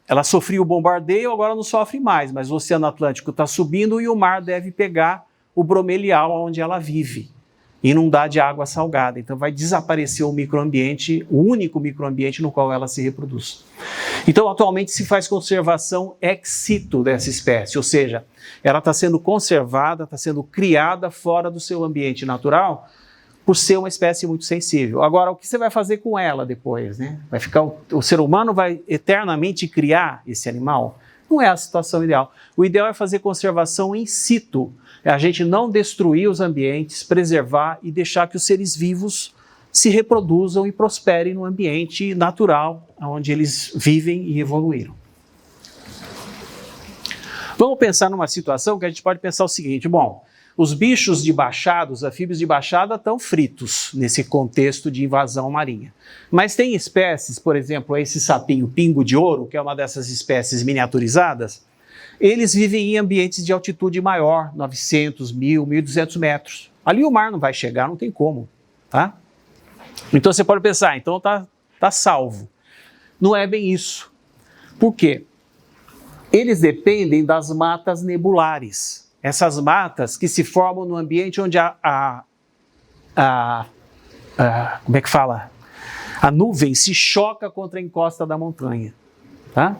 ela sofria o bombardeio, agora não sofre mais, mas o Oceano Atlântico está subindo e o mar deve pegar o bromelial onde ela vive, inundar de água salgada. Então vai desaparecer o microambiente, o único microambiente no qual ela se reproduz. Então atualmente se faz conservação ex situ dessa espécie, ou seja, ela está sendo conservada, está sendo criada fora do seu ambiente natural, por ser uma espécie muito sensível. Agora, o que você vai fazer com ela depois, né? Vai ficar, o ser humano vai eternamente criar esse animal? Não é a situação ideal. O ideal é fazer conservação in situ, é a gente não destruir os ambientes, preservar e deixar que os seres vivos se reproduzam e prosperem no ambiente natural onde eles vivem e evoluíram. Vamos pensar numa situação que a gente pode pensar o seguinte: bom, os bichos de baixada, os anfíbios de baixada estão fritos nesse contexto de invasão marinha. Mas tem espécies, por exemplo, esse sapinho pingo de ouro, que é uma dessas espécies miniaturizadas, eles vivem em ambientes de altitude maior, 900, 1.000, 1.200 metros. Ali o mar não vai chegar, não tem como, tá? Então você pode pensar, então tá salvo. Não é bem isso. Por quê? Eles dependem das matas nebulares. Essas matas que se formam no ambiente onde como é que fala? A nuvem se choca contra a encosta da montanha, tá?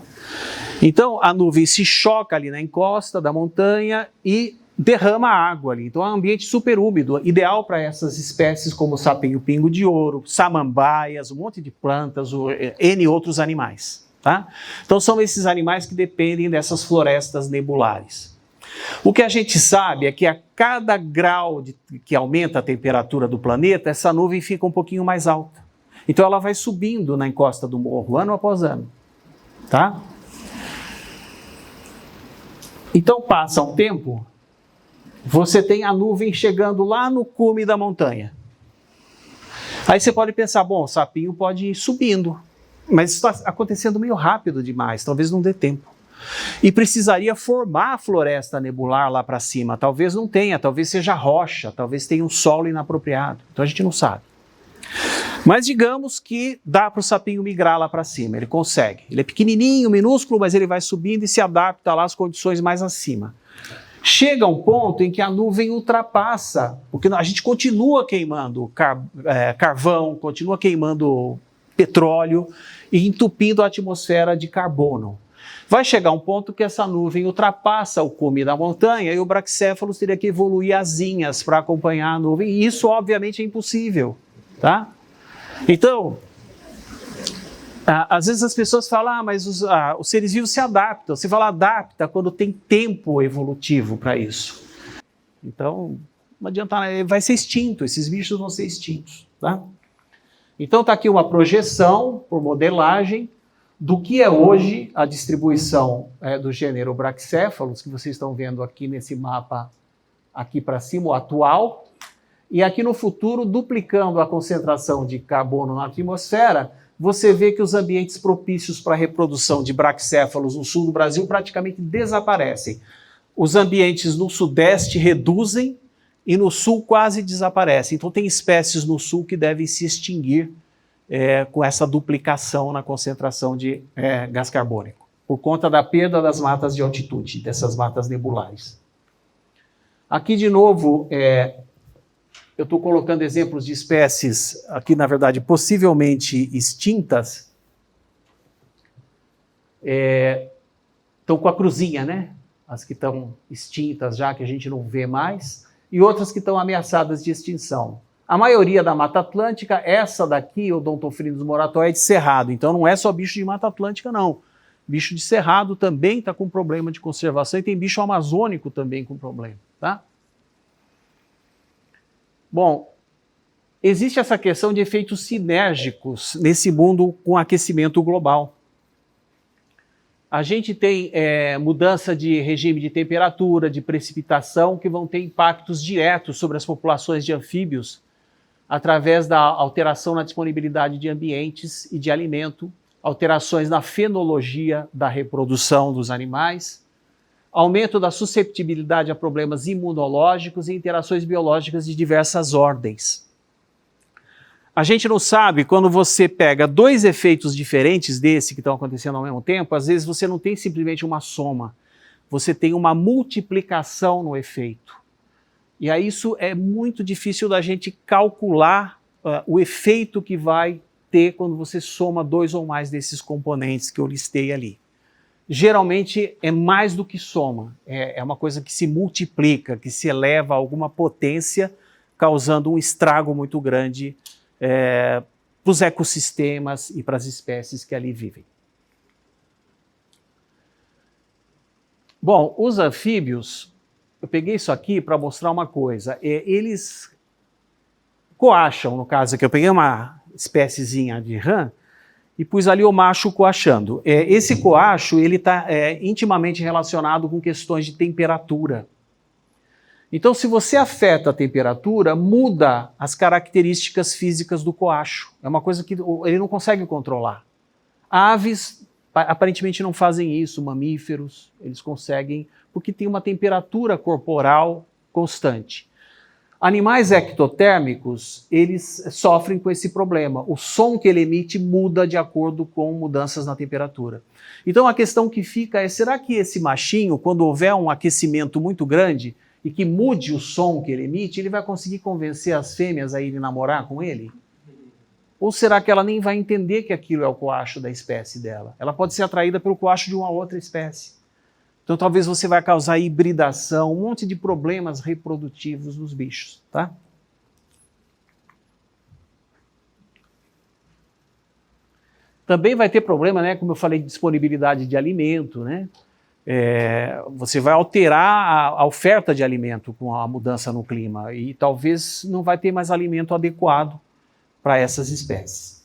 Então a nuvem se choca ali na encosta da montanha e derrama água ali. Então é um ambiente super úmido, ideal para essas espécies como o sapinho pingo de ouro, samambaias, um monte de plantas, N outros animais, tá? Então são esses animais que dependem dessas florestas nebulares. O que a gente sabe é que a cada grau que aumenta a temperatura do planeta, essa nuvem fica um pouquinho mais alta. Então ela vai subindo na encosta do morro, ano após ano, tá? Então passa um tempo, você tem a nuvem chegando lá no cume da montanha. Aí você pode pensar, bom, o sapinho pode ir subindo, mas isso está acontecendo meio rápido demais, talvez não dê tempo. E precisaria formar a floresta nebular lá para cima. Talvez não tenha, talvez seja rocha, talvez tenha um solo inapropriado. Então a gente não sabe. Mas digamos que dá para o sapinho migrar lá para cima, ele consegue. Ele é pequenininho, minúsculo, mas ele vai subindo e se adapta lá às condições mais acima. Chega um ponto em que a nuvem ultrapassa, porque a gente continua queimando carvão, continua queimando petróleo e entupindo a atmosfera de carbono. Vai chegar um ponto que essa nuvem ultrapassa o cume da montanha e o braquicéfalo teria que evoluir asinhas para acompanhar a nuvem, e isso obviamente é impossível, tá? Então, às vezes as pessoas falam, mas os seres vivos se adaptam. Você fala adapta quando tem tempo evolutivo para isso. Então, não adianta, vai ser extinto, esses bichos vão ser extintos, tá? Então está aqui uma projeção por modelagem do que é hoje a distribuição do gênero Brachycephalus, que vocês estão vendo aqui nesse mapa aqui para cima, o atual, e aqui no futuro, duplicando a concentração de carbono na atmosfera, você vê que os ambientes propícios para a reprodução de Brachycephalus no sul do Brasil praticamente desaparecem. Os ambientes no sudeste reduzem e no sul quase desaparecem. Então tem espécies no sul que devem se extinguir com essa duplicação na concentração de gás carbônico, por conta da perda das matas de altitude, dessas matas nebulares. Aqui de novo, eu estou colocando exemplos de espécies, aqui na verdade possivelmente extintas, estão com a cruzinha, né? As que estão extintas já, que a gente não vê mais, e outras que estão ameaçadas de extinção. A maioria da Mata Atlântica, essa daqui, Odontophrynis moratória, é de cerrado, então não é só bicho de Mata Atlântica, não. Bicho de cerrado também está com problema de conservação, e tem bicho amazônico também com problema, tá? Bom, existe essa questão de efeitos sinérgicos nesse mundo com aquecimento global. A gente tem mudança de regime de temperatura, de precipitação, que vão ter impactos diretos sobre as populações de anfíbios, através da alteração na disponibilidade de ambientes e de alimento, alterações na fenologia da reprodução dos animais, aumento da susceptibilidade a problemas imunológicos e interações biológicas de diversas ordens. A gente não sabe, quando você pega dois efeitos diferentes desse que estão acontecendo ao mesmo tempo, às vezes você não tem simplesmente uma soma, você tem uma multiplicação no efeito. E aí isso é muito difícil da gente calcular o efeito que vai ter quando você soma dois ou mais desses componentes que eu listei ali. Geralmente é mais do que soma, é uma coisa que se multiplica, que se eleva a alguma potência, causando um estrago muito grande para os ecossistemas e para as espécies que ali vivem. Bom, os anfíbios, eu peguei isso aqui para mostrar uma coisa, eles coacham, no caso aqui, eu peguei uma espéciezinha de rã, e pus ali o macho coachando. Esse coacho ele está intimamente relacionado com questões de temperatura. Então, se você afeta a temperatura, muda as características físicas do coacho. É uma coisa que ele não consegue controlar. Aves, aparentemente, não fazem isso, mamíferos, eles conseguem, porque tem uma temperatura corporal constante. Animais ectotérmicos, eles sofrem com esse problema. O som que ele emite muda de acordo com mudanças na temperatura. Então a questão que fica é, será que esse machinho, quando houver um aquecimento muito grande e que mude o som que ele emite, ele vai conseguir convencer as fêmeas a irem namorar com ele? Ou será que ela nem vai entender que aquilo é o coacho da espécie dela? Ela pode ser atraída pelo coacho de uma outra espécie. Então talvez você vai causar hibridação, um monte de problemas reprodutivos nos bichos, tá? Também vai ter problema, né, como eu falei, de disponibilidade de alimento, né? Você vai alterar a oferta de alimento com a mudança no clima e talvez não vai ter mais alimento adequado para essas espécies.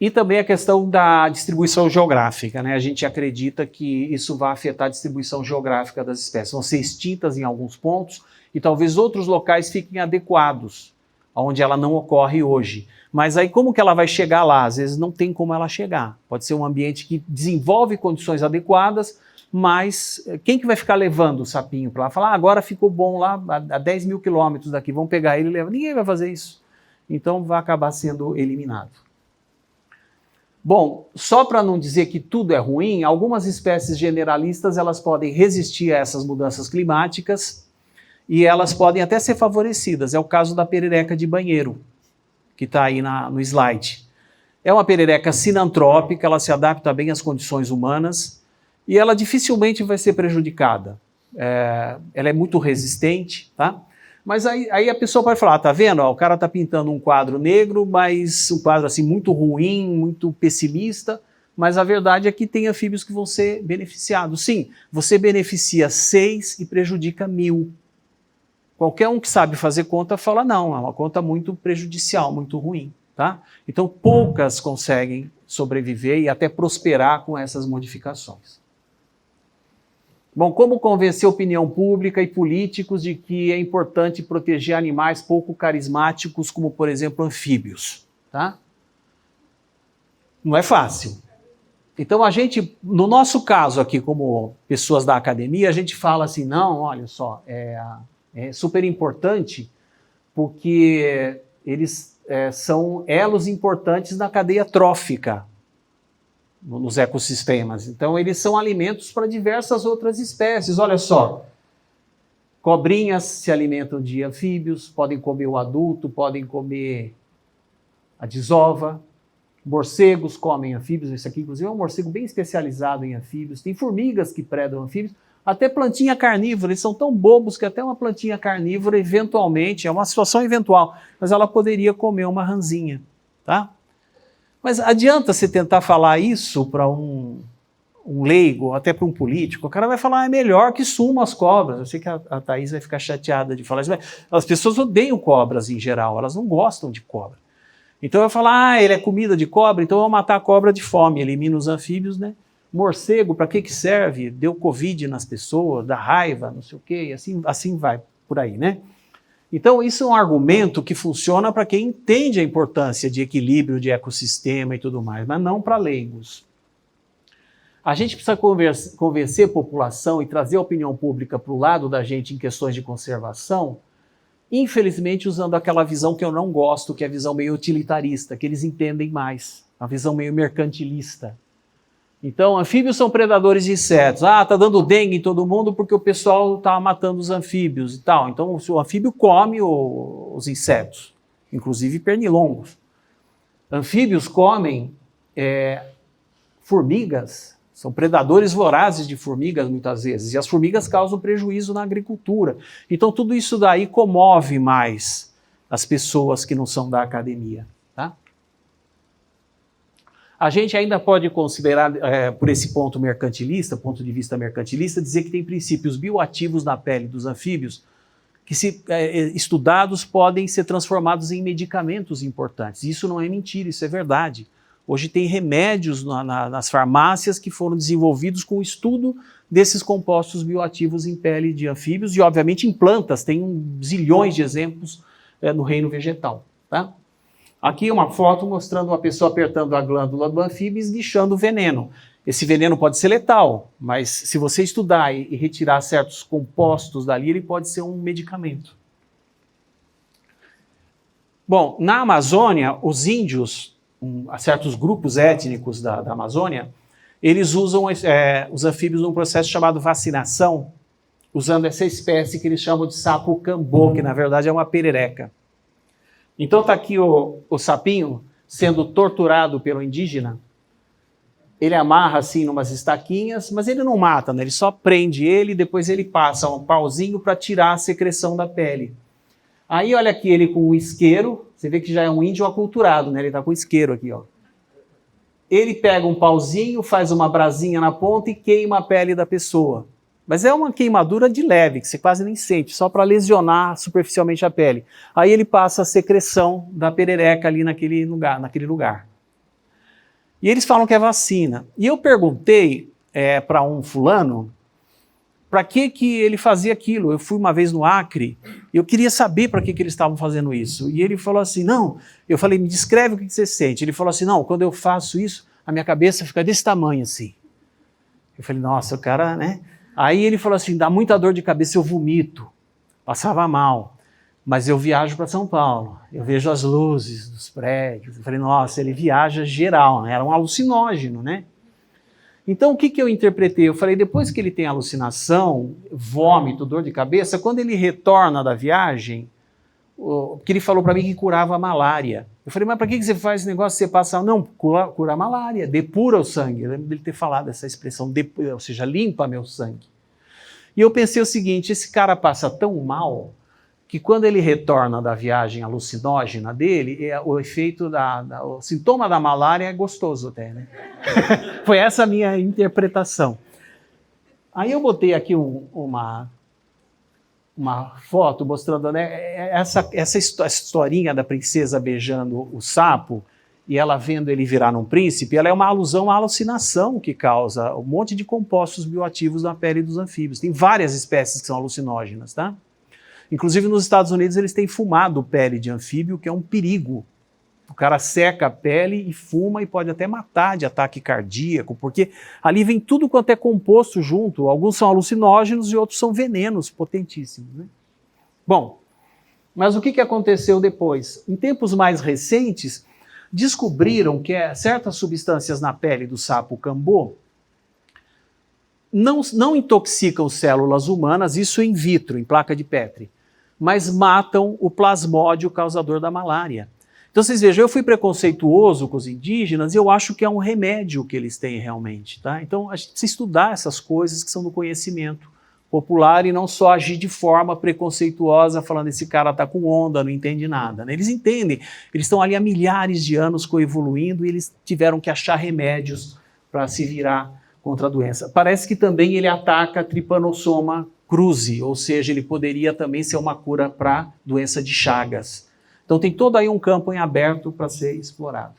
E também a questão da distribuição geográfica, né? A gente acredita que isso vai afetar a distribuição geográfica das espécies. Vão ser extintas em alguns pontos e talvez outros locais fiquem adequados, onde ela não ocorre hoje. Mas aí como que ela vai chegar lá? Às vezes não tem como ela chegar. Pode ser um ambiente que desenvolve condições adequadas, mas quem que vai ficar levando o sapinho para lá? Falar, agora ficou bom lá a 10 mil quilômetros daqui, vamos pegar ele e levar. Ninguém vai fazer isso. Então vai acabar sendo eliminado. Bom, só para não dizer que tudo é ruim, algumas espécies generalistas elas podem resistir a essas mudanças climáticas e elas podem até ser favorecidas. É o caso da perereca de banheiro, que está aí no slide. É uma perereca sinantrópica, ela se adapta bem às condições humanas e ela dificilmente vai ser prejudicada. Ela é muito resistente, tá? Mas aí a pessoa pode falar, tá vendo? Ó, o cara tá pintando um quadro negro, mas um quadro assim muito ruim, muito pessimista, mas a verdade é que tem anfíbios que vão ser beneficiados. Sim, você beneficia 6 e prejudica 1000. Qualquer um que sabe fazer conta fala, não, é uma conta muito prejudicial, muito ruim. Tá? Então, poucas conseguem sobreviver e até prosperar com essas modificações. Bom, como convencer a opinião pública e políticos de que é importante proteger animais pouco carismáticos, como, por exemplo, anfíbios? Tá? Não é fácil. Então, a gente, no nosso caso aqui, como pessoas da academia, a gente fala assim, não, olha só, é super importante porque eles são elos importantes na cadeia trófica, nos ecossistemas. Então, eles são alimentos para diversas outras espécies. Olha só, cobrinhas se alimentam de anfíbios, podem comer o adulto, podem comer a desova. Morcegos comem anfíbios. Esse aqui, inclusive, é um morcego bem especializado em anfíbios. Tem formigas que predam anfíbios. Até plantinha carnívora, eles são tão bobos que até uma plantinha carnívora, eventualmente, é uma situação eventual, mas ela poderia comer uma ranzinha, tá? Mas adianta você tentar falar isso para um leigo, até para um político, o cara vai falar, é melhor que sumam as cobras. Eu sei que a Thaís vai ficar chateada de falar isso, mas as pessoas odeiam cobras em geral, elas não gostam de cobra. Então eu falo, ele é comida de cobra, então eu vou matar a cobra de fome, elimina os anfíbios, né? Morcego, para que serve? Deu Covid nas pessoas, dá raiva, não sei o quê, e assim vai por aí, né? Então, isso é um argumento que funciona para quem entende a importância de equilíbrio de ecossistema e tudo mais, mas não para leigos. A gente precisa convencer a população e trazer a opinião pública para o lado da gente em questões de conservação, infelizmente usando aquela visão que eu não gosto, que é a visão meio utilitarista, que eles entendem mais, a visão meio mercantilista. Então, anfíbios são predadores de insetos. Tá dando dengue em todo mundo porque o pessoal tá matando os anfíbios e tal. Então, o anfíbio come os insetos, inclusive pernilongos. Anfíbios comem formigas, são predadores vorazes de formigas muitas vezes, e as formigas causam prejuízo na agricultura. Então, tudo isso daí comove mais as pessoas que não são da academia, tá? A gente ainda pode considerar, por esse ponto de vista mercantilista, dizer que tem princípios bioativos na pele dos anfíbios que, se estudados, podem ser transformados em medicamentos importantes. Isso não é mentira, isso é verdade. Hoje tem remédios nas farmácias que foram desenvolvidos com o estudo desses compostos bioativos em pele de anfíbios e, obviamente, em plantas. Tem zilhões de exemplos no reino vegetal, tá? Aqui uma foto mostrando uma pessoa apertando a glândula do anfíbio e esguichando o veneno. Esse veneno pode ser letal, mas se você estudar e retirar certos compostos dali, ele pode ser um medicamento. Bom, na Amazônia, os índios, certos grupos étnicos da Amazônia, eles usam os anfíbios num processo chamado vacinação, usando essa espécie que eles chamam de sapo cambô, que na verdade é uma perereca. Então está aqui o sapinho sendo torturado pelo indígena. Ele amarra assim numas estaquinhas, mas ele não mata, né? Ele só prende ele e depois ele passa um pauzinho para tirar a secreção da pele. Aí olha aqui ele com o isqueiro, você vê que já é um índio aculturado, né? Ele está com o isqueiro aqui, ó. Ele pega um pauzinho, faz uma brasinha na ponta e queima a pele da pessoa. Mas é uma queimadura de leve, que você quase nem sente, só para lesionar superficialmente a pele. Aí ele passa a secreção da perereca ali naquele lugar. E eles falam que é vacina. E eu perguntei para um fulano para que ele fazia aquilo. Eu fui uma vez no Acre e eu queria saber para que eles estavam fazendo isso. E ele falou assim, não, eu falei, me descreve o que você sente. Ele falou assim, não, quando eu faço isso, a minha cabeça fica desse tamanho assim. Eu falei, nossa, o cara, né? Aí ele falou assim, dá muita dor de cabeça, eu vomito, passava mal, mas eu viajo para São Paulo, eu vejo as luzes dos prédios. Eu falei, nossa, ele viaja geral, né? Era um alucinógeno, né? Então o que eu interpretei? Eu falei, depois que ele tem alucinação, vômito, dor de cabeça, quando ele retorna da viagem, porque ele falou para mim que curava a malária. Eu falei, mas para que você faz esse negócio? Você passa... Não, cura a malária, depura o sangue. Eu lembro dele ter falado essa expressão, ou seja, limpa meu sangue. E eu pensei o seguinte, esse cara passa tão mal que quando ele retorna da viagem alucinógena dele, o efeito o sintoma da malária é gostoso até, né? Foi essa a minha interpretação. Aí eu botei aqui um uma foto mostrando, né, essa historinha da princesa beijando o sapo e ela vendo ele virar num príncipe, ela é uma alusão à alucinação que causa um monte de compostos bioativos na pele dos anfíbios. Tem várias espécies que são alucinógenas, tá? Inclusive nos Estados Unidos eles têm fumado pele de anfíbio, que é um perigo. O cara seca a pele e fuma e pode até matar de ataque cardíaco, porque ali vem tudo quanto é composto junto. Alguns são alucinógenos e outros são venenos potentíssimos, né? Bom, mas o que aconteceu depois? Em tempos mais recentes, descobriram que certas substâncias na pele do sapo cambô não intoxicam células humanas, isso in vitro, em placa de Petri, mas matam o plasmódio causador da malária. Então vocês vejam, eu fui preconceituoso com os indígenas e eu acho que é um remédio que eles têm realmente, tá? Então a gente precisa estudar essas coisas que são do conhecimento popular e não só agir de forma preconceituosa, falando esse cara tá com onda, não entende nada, né? Eles entendem, eles estão ali há milhares de anos coevoluindo e eles tiveram que achar remédios para se virar contra a doença. Parece que também ele ataca a Trypanosoma cruzi, ou seja, ele poderia também ser uma cura para doença de Chagas. Então tem todo aí um campo em aberto para ser explorado.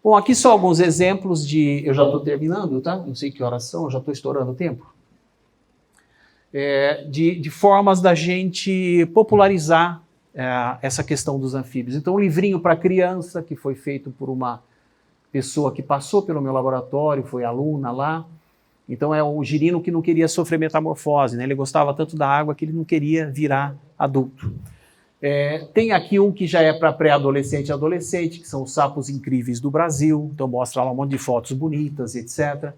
Bom, aqui só alguns exemplos de... Eu já estou terminando, tá? Não sei que horas são, eu já estou estourando o tempo. De formas da gente popularizar essa questão dos anfíbios. Então, um livrinho para criança, que foi feito por uma pessoa que passou pelo meu laboratório, foi aluna lá. Então, é o girino que não queria sofrer metamorfose, né? Ele gostava tanto da água que ele não queria virar adulto. Tem aqui um que já é para pré-adolescente e adolescente, que são os sapos incríveis do Brasil. Então, mostra lá um monte de fotos bonitas, etc.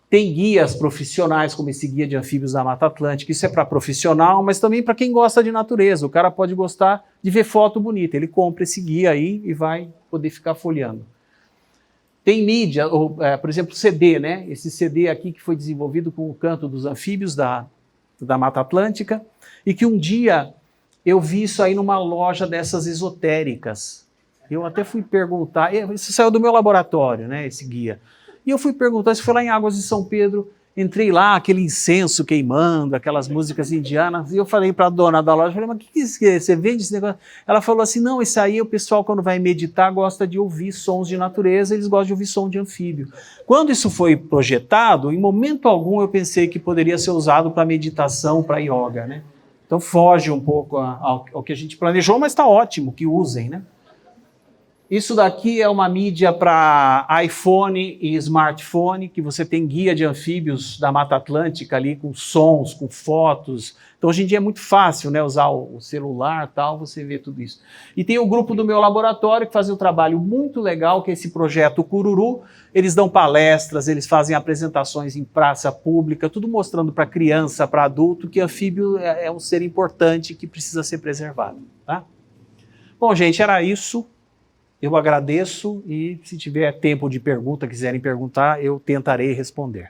Tem guias profissionais, como esse guia de anfíbios da Mata Atlântica. Isso é para profissional, mas também para quem gosta de natureza. O cara pode gostar de ver foto bonita. Ele compra esse guia aí e vai poder ficar folheando. Tem mídia, por exemplo, CD, né? Esse CD aqui que foi desenvolvido com o canto dos anfíbios da Mata Atlântica e que um dia eu vi isso aí numa loja dessas esotéricas. Eu até fui perguntar, isso saiu do meu laboratório, né? Esse guia. E eu fui perguntar, isso foi lá em Águas de São Pedro, entrei lá, aquele incenso queimando, aquelas músicas indianas, e eu falei para a dona da loja, falei, mas o que é isso? Você vende esse negócio? Ela falou assim, não, isso aí o pessoal quando vai meditar gosta de ouvir sons de natureza, eles gostam de ouvir som de anfíbio. Quando isso foi projetado, em momento algum eu pensei que poderia ser usado para meditação, para yoga, né? Então foge um pouco ao que a gente planejou, mas está ótimo que usem, né? Isso daqui é uma mídia para iPhone e smartphone, que você tem guia de anfíbios da Mata Atlântica ali, com sons, com fotos. Então hoje em dia é muito fácil, né, usar o celular e tal, você vê tudo isso. E tem o grupo do meu laboratório que faz um trabalho muito legal, que é esse projeto Cururu. Eles dão palestras, eles fazem apresentações em praça pública, tudo mostrando para criança, para adulto, que anfíbio é um ser importante que precisa ser preservado, tá? Bom, gente, era isso. Eu agradeço e se tiver tempo de pergunta, quiserem perguntar, eu tentarei responder.